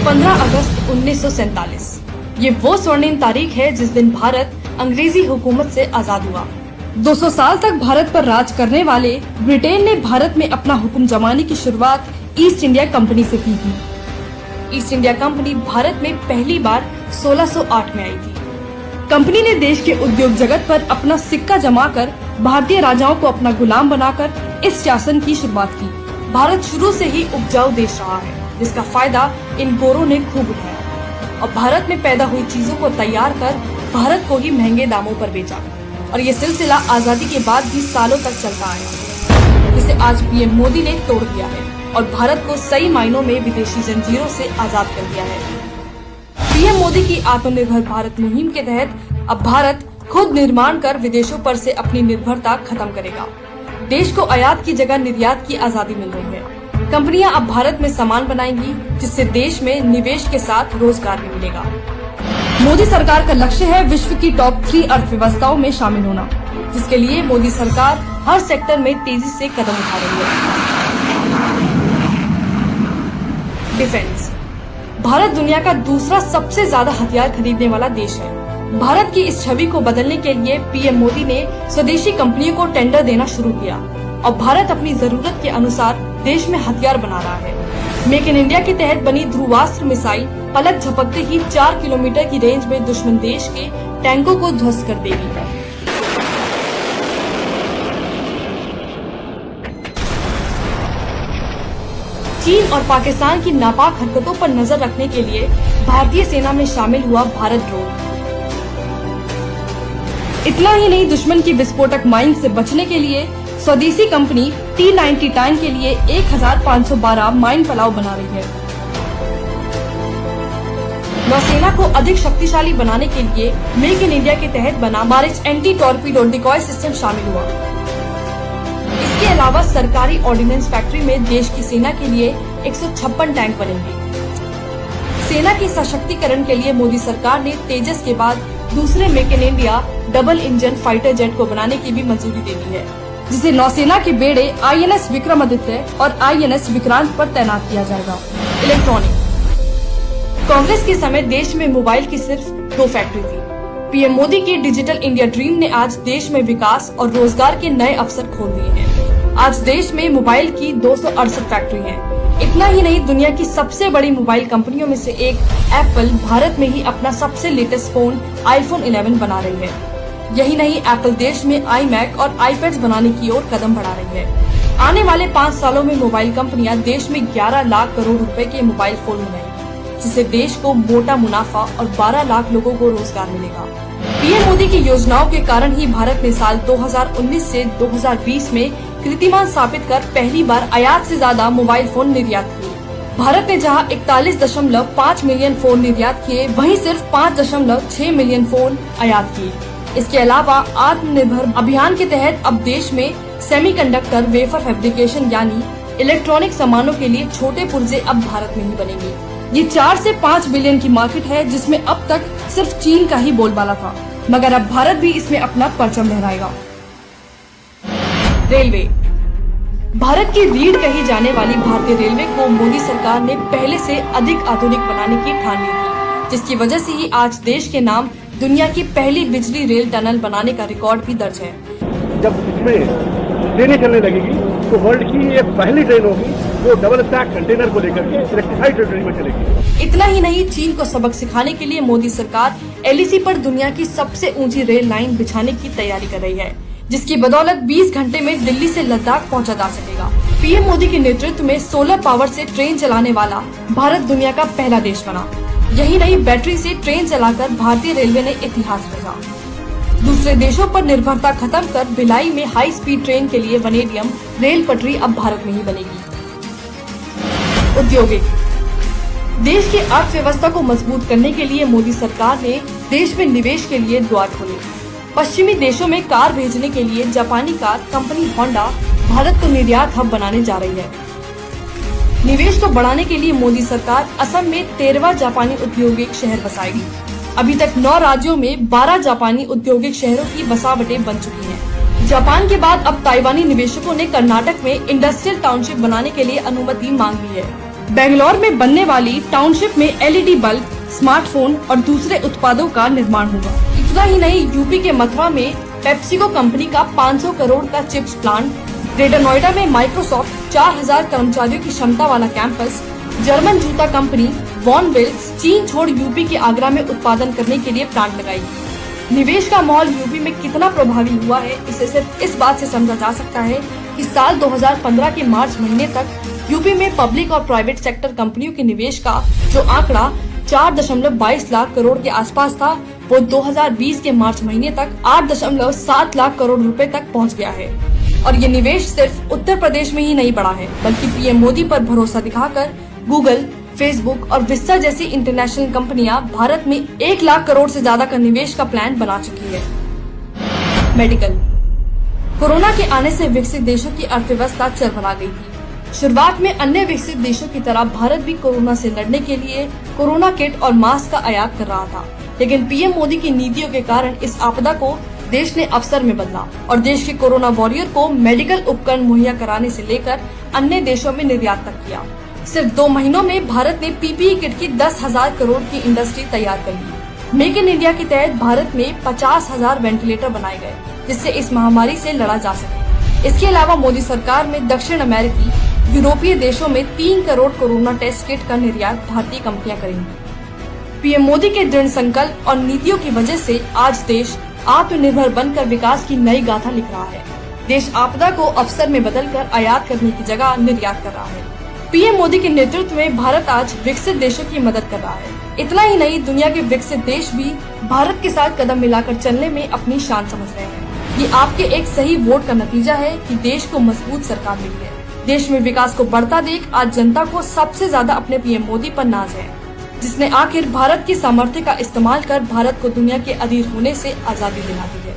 15 अगस्त 1947 ये वो स्वर्णिम तारीख है जिस दिन भारत अंग्रेजी हुकूमत से आजाद हुआ। 200 साल तक भारत पर राज करने वाले ब्रिटेन ने भारत में अपना हुक्म जमाने की शुरुआत ईस्ट इंडिया कंपनी से की थी। ईस्ट इंडिया कंपनी भारत में पहली बार 1608 में आई थी। कंपनी ने देश के उद्योग जगत पर अपना सिक्का जमाकर भारतीय राजाओं को अपना गुलाम बनाकर इस शासन की शुरुआत की। भारत शुरू से ही उपजाऊ देश रहा है, जिसका फायदा इन गोरों ने खूब उठाया और भारत में पैदा हुई चीजों को तैयार कर भारत को ही महंगे दामों पर बेचा। और ये सिलसिला आजादी के बाद भी सालों तक चलता आया, जिसे आज पीएम मोदी ने तोड़ दिया है और भारत को सही मायनों में विदेशी जंजीरों से आजाद कर दिया है। पीएम मोदी की आत्मनिर्भर भारत मुहिम के तहत अब भारत खुद निर्माण कर विदेशों पर से अपनी निर्भरता खत्म करेगा। देश को आयात की जगह निर्यात की आजादी मिल रही है। कंपनियां अब भारत में सामान बनाएंगी, जिससे देश में निवेश के साथ रोजगार भी मिलेगा। मोदी सरकार का लक्ष्य है विश्व की टॉप 3 अर्थव्यवस्थाओं में शामिल होना, जिसके लिए मोदी सरकार हर सेक्टर में तेजी से कदम उठा रही है। डिफेंस। भारत दुनिया का दूसरा सबसे ज्यादा हथियार खरीदने वाला देश है। भारत की इस छवि को बदलने के लिए पीएम मोदी ने स्वदेशी कंपनियों को टेंडर देना शुरू किया और भारत अपनी जरूरत के अनुसार देश में हथियार बना रहा है। मेक इन इंडिया के तहत बनी ध्रुवास्त्र मिसाइल पलक झपकते ही 4 किलोमीटर की रेंज में दुश्मन देश के टैंकों को ध्वस्त कर देगी। चीन और पाकिस्तान की नापाक हरकतों पर नजर रखने के लिए भारतीय सेना में शामिल हुआ भारत ड्रोन। इतना ही नहीं, दुश्मन की विस्फोटक माइन से बचने के लिए स्वदेशी कंपनी T-90 टैंक के लिए 1512 माइन फलाव बना रही है। नौसेना को अधिक शक्तिशाली बनाने के लिए मेक इन इंडिया के तहत बना Maareech anti torpedo decoy system शामिल हुआ। इसके अलावा सरकारी ऑर्डिनेंस फैक्ट्री में देश की सेना के लिए 156 टैंक बनेंगे। सेना के सशक्तिकरण के लिए मोदी सरकार ने तेजस के बाद दूसरे make in India double engine fighter jet को बनाने की भी मंजूरी दे दी है, जिसे नौसेना के बेड़े INS विक्रमादित्य और INS विक्रांत पर तैनात किया जाएगा। इलेक्ट्रॉनिक। कांग्रेस के समय देश में मोबाइल की सिर्फ 2 फैक्ट्री थी। पीएम मोदी की डिजिटल इंडिया ड्रीम ने आज देश में विकास और रोजगार के नए अवसर खोल दिए हैं। आज देश में मोबाइल की 268 फैक्ट्री हैं। इतना ही नहीं, दुनिया की सबसे बड़ी मोबाइल कंपनियों में से एक एप्पल भारत में ही अपना सबसे लेटेस्ट फोन iPhone 11 बना रही है। यही नहीं, एप्पल देश में iMac और iPads बनाने की ओर कदम बढ़ा रही है। आने वाले 5 सालों में मोबाइल कंपनियां देश में 11 लाख करोड़ रुपए के मोबाइल फोन बनाएंगी, जिससे देश को मोटा मुनाफा और 12 लाख लोगों को रोजगार मिलेगा। पीएम मोदी की योजनाओं के कारण ही भारत ने साल 2019 से 2020 में कीर्तिमान स्थापित कर पहली बार आयात से ज्यादा मोबाइल फोन निर्यात किए। भारत ने जहां 41.5 मिलियन फोन निर्यात किए, वहीं सिर्फ 5.6 मिलियन फोन आयात किए। इसके अलावा आत्मनिर्भर अभियान के तहत अब देश में सेमीकंडक्टर वेफर फैब्रिकेशन यानी इलेक्ट्रॉनिक सामानों के लिए छोटे पुर्जे अब भारत में ही बनेंगे। ये 4 से 5 बिलियन की मार्केट है, जिसमें अब तक सिर्फ चीन का ही बोलबाला था, मगर अब भारत भी इसमें अपना परचम लहराएगा। रेलवे। भारत की रीढ़ कही जाने वाली भारतीय रेलवे को मोदी सरकार ने पहले से अधिक आधुनिक बनाने की ठान ली थी, जिसकी वजह से ही आज देश के नाम दुनिया की पहली बिजली रेल टनल बनाने का रिकॉर्ड भी दर्ज है। जब इसमें ट्रेनें चलने लगेगी तो वर्ल्ड की ये पहली ट्रेन होगी जो डबल स्टैक कंटेनर को लेकर के इलेक्ट्रिफाइड ट्रेन में चलेगी। इतना ही नहीं, चीन को सबक सिखाने के लिए मोदी सरकार LEC पर दुनिया की सबसे ऊंची रेल लाइन बिछाने की तैयारी कर रही है, जिसकी बदौलत 20 घंटे में दिल्ली से लद्दाख पहुंचा जा सकेगा। पीएम मोदी के नेतृत्व में सोलर पावर से ट्रेन चलाने वाला भारत दुनिया का पहला देश बना। यही नहीं, बैटरी से ट्रेन चलाकर भारतीय रेलवे ने इतिहास रचा। दूसरे देशों पर निर्भरता खत्म कर भिलाई में हाई स्पीड ट्रेन के लिए वनेडियम रेल पटरी अब भारत में ही बनेगी। औद्योगिक। देश की अर्थव्यवस्था को मजबूत करने के लिए मोदी सरकार ने देश में निवेश के लिए द्वार खोले। पश्चिमी देशों में कार भेजने के लिए जापानी कार कंपनी होंडा भारत को निर्यात हब बनाने जा रही है। निवेश को बढ़ाने के लिए मोदी सरकार असम में 13वां जापानी औद्योगिक शहर बसाएगी। अभी तक 9 राज्यों में 12 जापानी औद्योगिक शहरों की बसावटें बन चुकी हैं। जापान के बाद अब ताइवानी निवेशकों ने कर्नाटक में इंडस्ट्रियल टाउनशिप बनाने के लिए अनुमति मांग ली है। बेंगलोर में बनने वाली टाउनशिप में एलईडी बल्ब, स्मार्टफोन और दूसरे उत्पादों का निर्माण होगा। इतना ही नहीं, यूपी के मथुरा में पेप्सिको कंपनी का 500 करोड़ का चिप्स प्लांट, ग्रेटर नोएडा में माइक्रोसॉफ्ट 4000 कर्मचारियों की क्षमता वाला कैंपस, जर्मन जूता कंपनी वॉन विल्स चीन छोड़ यूपी के आगरा में उत्पादन करने के लिए प्लांट लगाएगी। निवेश का माहौल यूपी में कितना प्रभावी हुआ है, इसे सिर्फ इस बात से समझा जा सकता है कि साल 2015 के मार्च महीने तक यूपी में पब्लिक और प्राइवेट सेक्टर कंपनियों के निवेश का जो आंकड़ा 4.22 लाख करोड़ के आसपास था, वो 2020 के मार्च महीने तक 8.7 लाख करोड़ रुपए तक पहुंच गया है। और ये निवेश सिर्फ उत्तर प्रदेश में ही नहीं बढ़ा है, बल्कि पीएम मोदी पर भरोसा दिखाकर गूगल, फेसबुक और विस्टा जैसी इंटरनेशनल कंपनियां भारत में 1 लाख करोड़ से ज्यादा का निवेश का प्लान बना चुकी है। मेडिकल। कोरोना के आने से विकसित देशों की अर्थव्यवस्था चरमरा गई थी। शुरुआत में अन्य विकसित देशों की तरह भारत भी कोरोना से लड़ने के लिए कोरोना किट और मास्क का आयात कर रहा था, लेकिन पीएम मोदी की नीतियों के कारण इस आपदा को देश ने अवसर में बदला और देश के कोरोना वॉरियर को मेडिकल उपकरण मुहैया कराने से लेकर अन्य देशों में निर्यात तक किया। सिर्फ 2 महीनों में भारत ने पीपीई किट की 10,000 करोड़ की इंडस्ट्री तैयार कर ली। मेक इन इंडिया के तहत भारत में 50,000 वेंटिलेटर बनाए गए, जिससे इस महामारी से लड़ा जा सके। इसके अलावा मोदी सरकार में दक्षिण अमेरिकी, यूरोपीय देशों में 3 करोड़ कोरोना टेस्ट किट का निर्यात भारतीय कंपनियां करेंगी। पीएम मोदी के दृढ़ संकल्प और नीतियों की वजह से आज देश आत्मनिर्भर बनकर विकास की नई गाथा लिख रहा है। देश आपदा को अवसर में बदलकर आयात करने की जगह निर्यात कर रहा है। पीएम मोदी के नेतृत्व में भारत आज विकसित देशों की मदद कर रहा है। इतना ही नहीं, दुनिया के विकसित देश भी भारत के साथ कदम मिलाकर चलने में अपनी शान समझ रहे हैं। ये आपके एक सही वोट का नतीजा है कि देश को मजबूत सरकार मिली है। देश में विकास को बढ़ता देख आज जनता को सबसे ज्यादा अपने पीएम मोदी पर नाज है, जिसने आखिर भारत की सामर्थ्य का इस्तेमाल कर भारत को दुनिया के अधीर होने से आजादी दिला दी है।